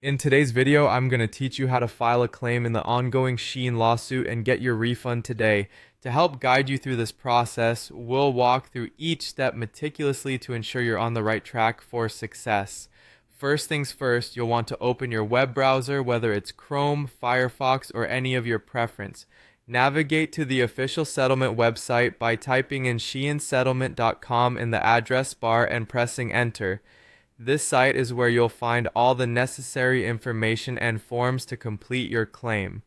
In today's video, I'm going to teach you how to file a claim in the ongoing Shein lawsuit and get your refund today. To help guide you through this process, we'll walk through each step meticulously to ensure you're on the right track for success. First things first, you'll want to open your web browser, whether it's Chrome, Firefox, or any of your preference. Navigate to the official settlement website by typing in sheinsettlement.com in the address bar and pressing enter. This site is where you'll find all the necessary information and forms to complete your claim.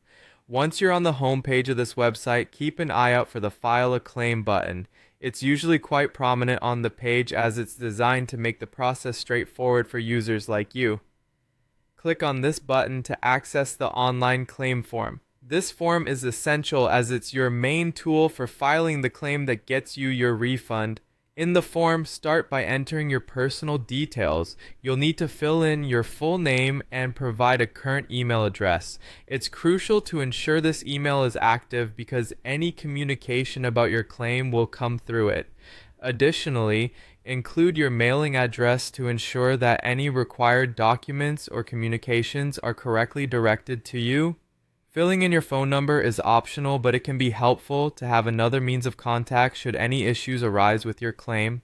Once you're on the home page of this website, keep an eye out for the File a Claim button. It's usually quite prominent on the page as it's designed to make the process straightforward for users like you. Click on this button to access the online claim form. This form is essential as it's your main tool for filing the claim that gets you your refund. In the form, start by entering your personal details. You'll need to fill in your full name and provide a current email address. It's crucial to ensure this email is active because any communication about your claim will come through it. Additionally, include your mailing address to ensure that any required documents or communications are correctly directed to you. Filling in your phone number is optional, but it can be helpful to have another means of contact should any issues arise with your claim.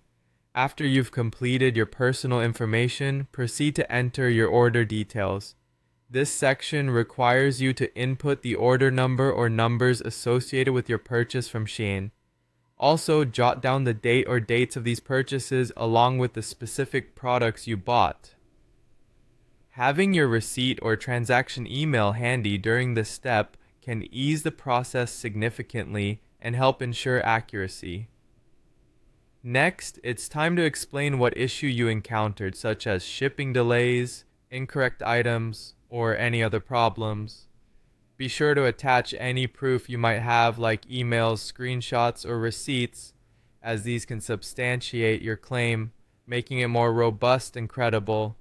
After you've completed your personal information, proceed to enter your order details. This section requires you to input the order number or numbers associated with your purchase from Shein. Also, jot down the date or dates of these purchases along with the specific products you bought. Having your receipt or transaction email handy during this step can ease the process significantly and help ensure accuracy. Next, it's time to explain what issue you encountered, such as shipping delays, incorrect items, or any other problems. Be sure to attach any proof you might have like emails, screenshots, or receipts, as these can substantiate your claim, making it more robust and credible.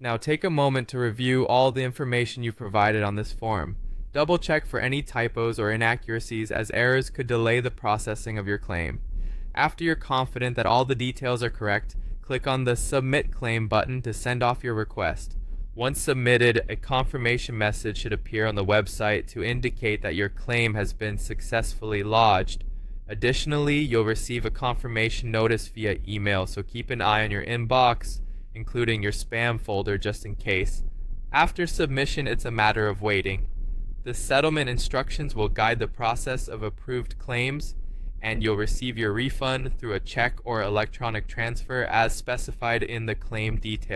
Now take a moment to review all the information you've provided on this form. Double check for any typos or inaccuracies as errors could delay the processing of your claim. After you're confident that all the details are correct, click on the Submit Claim button to send off your request. Once submitted, a confirmation message should appear on the website to indicate that your claim has been successfully lodged. Additionally, you'll receive a confirmation notice via email, so keep an eye on your inbox, including your spam folder just in case. After submission, it's a matter of waiting. The settlement instructions will guide the process of approved claims, and you'll receive your refund through a check or electronic transfer as specified in the claim details.